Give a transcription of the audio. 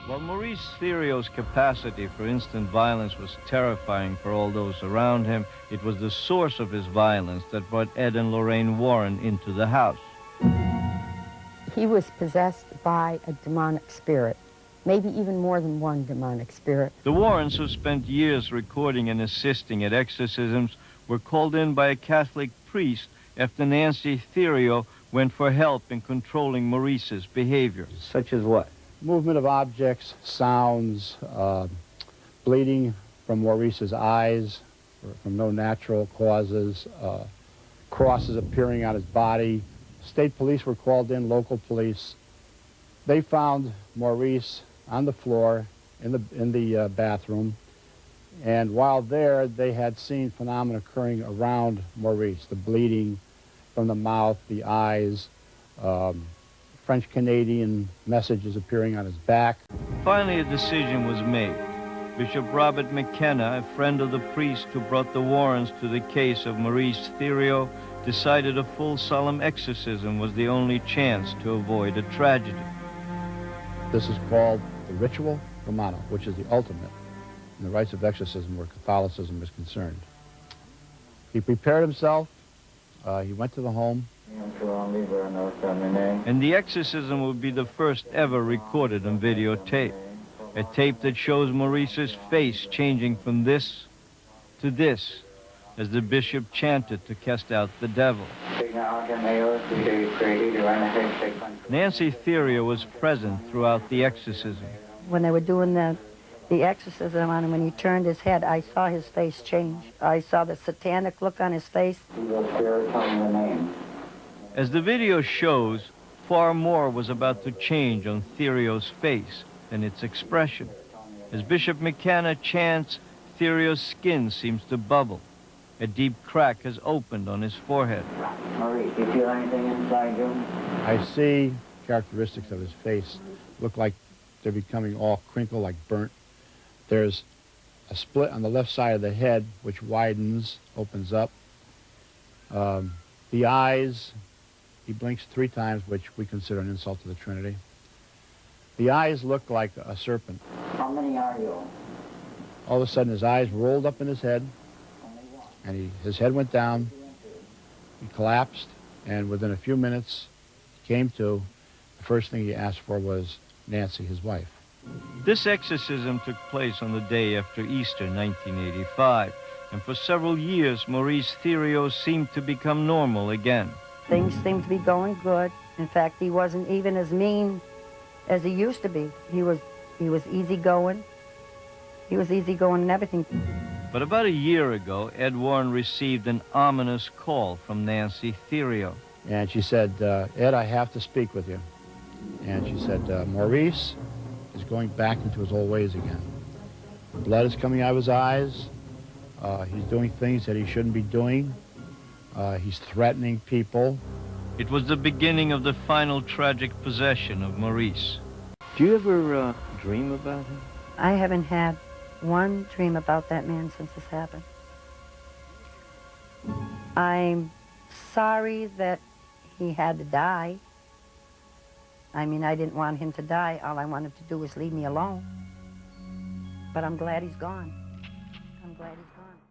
While Maurice Theriault's capacity for instant violence was terrifying for all those around him, it was the source of his violence that brought Ed and Lorraine Warren into the house. He was possessed by a demonic spirit, maybe even more than one demonic spirit. The Warrens, who spent years recording and assisting at exorcisms, were called in by a Catholic priest after Nancy Theriault went for help in controlling Maurice's behavior. Such as what? Movement of objects, sounds, bleeding from Maurice's eyes from no natural causes, crosses appearing on his body. State police were called in, local police. They found Maurice on the floor in the bathroom, and while there, they had seen phenomena occurring around Maurice, the bleeding from the mouth, the eyes, French-Canadian messages appearing on his back. Finally, a decision was made. Bishop Robert McKenna, a friend of the priest who brought the Warrens to the case of Maurice Theriault, decided a full solemn exorcism was the only chance to avoid a tragedy. This is called the Rituale Romanum, which is the ultimate in the rites of exorcism where Catholicism is concerned. He prepared himself. He went to the home. And the exorcism will be the first ever recorded on videotape. A tape that shows Maurice's face changing from this to this as the bishop chanted to cast out the devil. Nancy Theriault was present throughout the exorcism. When they were doing the exorcism on him, when he turned his head, I saw his face change. I saw the satanic look on his face. As the video shows, far more was about to change on Theriault's face than its expression. As Bishop McKenna chants, Theriault's skin seems to bubble. A deep crack has opened on his forehead. Maurice, do you feel anything inside you? I see characteristics of his face look like they're becoming all crinkled, like burnt. There's a split on the left side of the head, which widens, opens up. The eyes, he blinks 3 times, which we consider an insult to the Trinity. The eyes look like a serpent. How many are you? All of a sudden, his eyes rolled up in his head, and his head went down. He collapsed, and within a few minutes, he came to. The first thing he asked for was Nancy, his wife. This exorcism took place on the day after Easter 1985, and for several years, Maurice Theriault seemed to become normal again. Things seemed to be going good. In fact, he wasn't even as mean as he used to be. He was easygoing. He was easygoing and everything. But about a year ago, Ed Warren received an ominous call from Nancy Theriault. And she said, Ed, I have to speak with you. And she said, Maurice is going back into his old ways again. Blood is coming out of his eyes. He's doing things that he shouldn't be doing. He's threatening people. It was the beginning of the final tragic possession of Maurice. Do you ever dream about him? I haven't had one dream about that man since this happened. I'm sorry that he had to die. I mean, I didn't want him to die. All I wanted to do was leave me alone. But I'm glad he's gone. I'm glad he's gone.